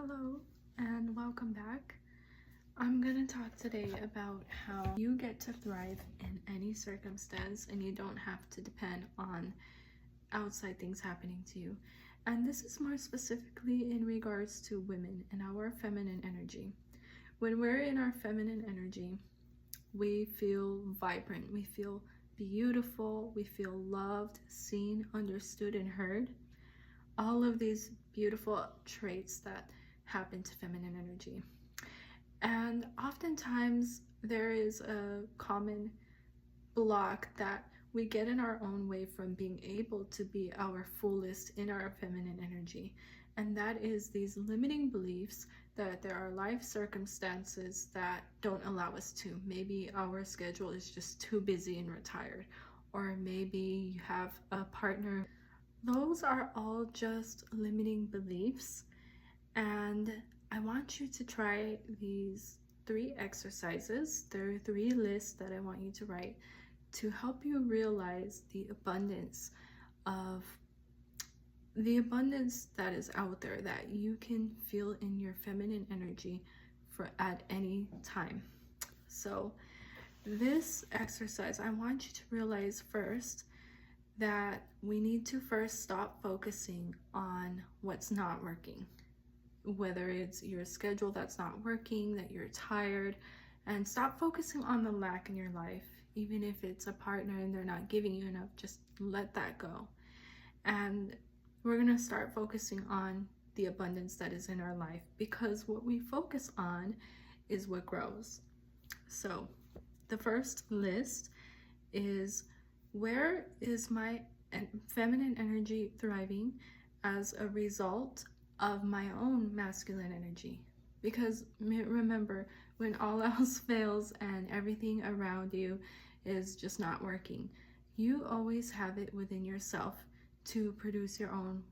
Hello and welcome back. I'm gonna talk today about how you get to thrive in any circumstance and you don't have to depend on outside things happening to you. And this is more specifically in regards to women and our feminine energy. When we're in our feminine energy, we feel vibrant, we feel beautiful, we feel loved, seen, understood, and heard. All of these beautiful traits that happen to feminine energy. And oftentimes there is a common block that we get in our own way from being able to be our fullest in our feminine energy. And that is these limiting beliefs that there are life circumstances that don't allow us to. Maybe our schedule is just too busy and retired, or maybe you have a partner. Those are all just limiting beliefs, and I want you to try these 3 exercises. There are 3 lists that I want you to write to help you realize the abundance that is out there that you can feel in your feminine energy at any time. So this exercise, I want you to realize first that we need to first stop focusing on what's not working, whether it's your schedule that's not working, that you're tired, and stop focusing on the lack in your life. Even if it's a partner and they're not giving you enough, just let that go. And we're gonna start focusing on the abundance that is in our life, because what we focus on is what grows. So the first list is, where is my feminine energy thriving as a result of my own masculine energy? Because remember, when all else fails and everything around you is just not working, you always have it within yourself to produce your own,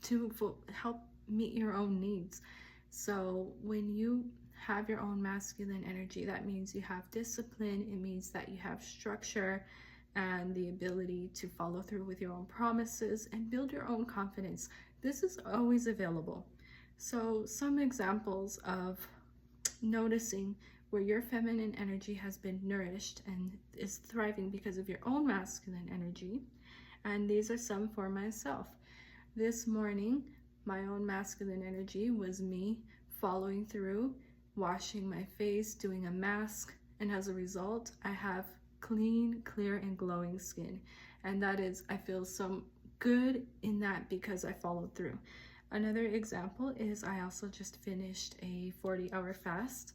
to help meet your own needs. So when you have your own masculine energy, that means you have discipline, it means that you have structure and the ability to follow through with your own promises and build your own confidence. This is always available. So some examples of noticing where your feminine energy has been nourished and is thriving because of your own masculine energy. And these are some for myself. This morning, my own masculine energy was me following through, washing my face, doing a mask, and as a result, I have clean, clear, and glowing skin. And that is, I feel so good in that because I followed through. Another example is I also just finished a 40-hour fast,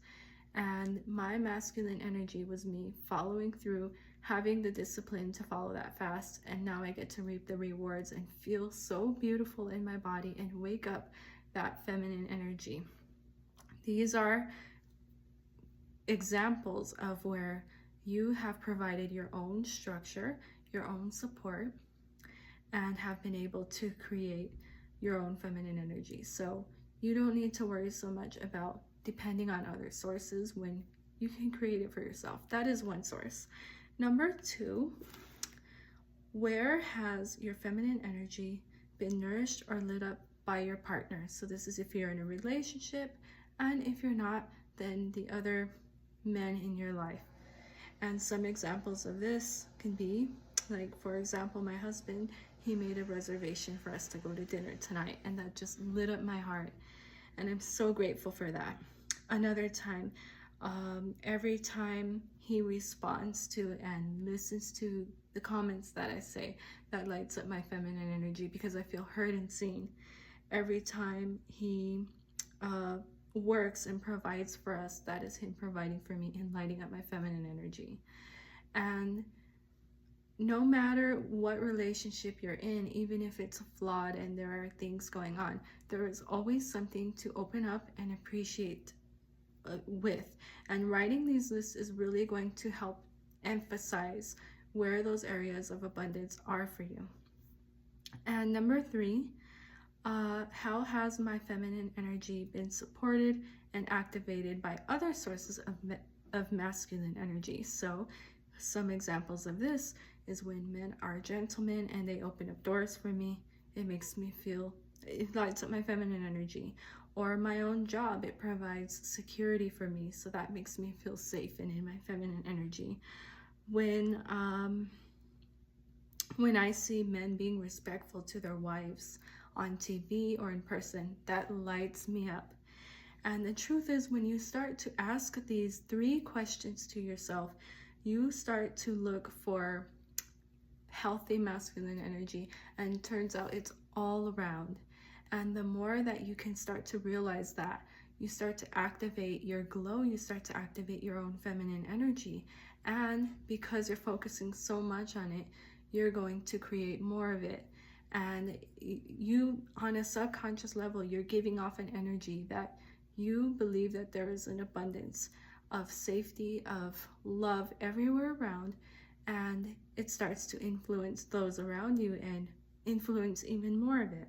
and my masculine energy was me following through, having the discipline to follow that fast, and now I get to reap the rewards and feel so beautiful in my body and wake up that feminine energy. These are examples of where you have provided your own structure, your own support, and have been able to create your own feminine energy. So you don't need to worry so much about depending on other sources when you can create it for yourself. That is one source. Number 2, where has your feminine energy been nourished or lit up by your partner? So this is if you're in a relationship, and if you're not, then the other men in your life. And some examples of this can be, like, for example, my husband, he made a reservation for us to go to dinner tonight, and that just lit up my heart. And I'm so grateful for that. Another time, every time he responds to and listens to the comments that I say, that lights up my feminine energy because I feel heard and seen. Every time he works and provides for us, that is him providing for me and lighting up my feminine energy. And no matter what relationship you're in, even if it's flawed and there are things going on, there is always something to open up and appreciate with. And writing these lists is really going to help emphasize where those areas of abundance are for you. And number 3, how has my feminine energy been supported and activated by other sources of masculine energy? So some examples of this is when men are gentlemen and they open up doors for me. It makes me feel, it lights up my feminine energy. or my own job. It provides security for me, so that makes me feel safe and in my feminine energy. When I see men being respectful to their wives on TV or in person, that lights me up. And the truth is, when you start to ask these 3 questions to yourself, you start to look for healthy masculine energy, and it turns out it's all around. And the more that you can start to realize that, you start to activate your glow, you start to activate your own feminine energy. And because you're focusing so much on it, you're going to create more of it. And you, on a subconscious level, you're giving off an energy that you believe that there is an abundance of safety, of love everywhere around, and it starts to influence those around you and influence even more of it.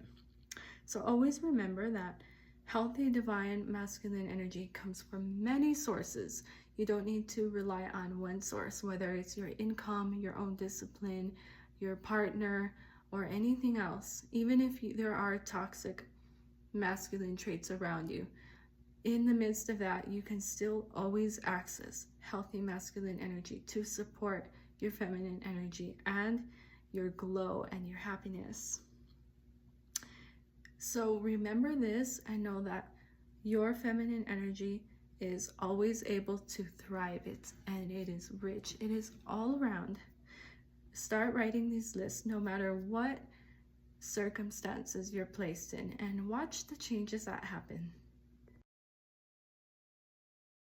So always remember that healthy divine masculine energy comes from many sources. You don't need to rely on one source, whether it's your income, your own discipline, your partner, or anything else. Even if there are toxic masculine traits around you, in the midst of that, you can still always access healthy masculine energy to support your feminine energy and your glow and your happiness. So remember this and know that your feminine energy is always able to thrive, and it is rich. It is all around. Start writing these lists no matter what circumstances you're placed in, and watch the changes that happen.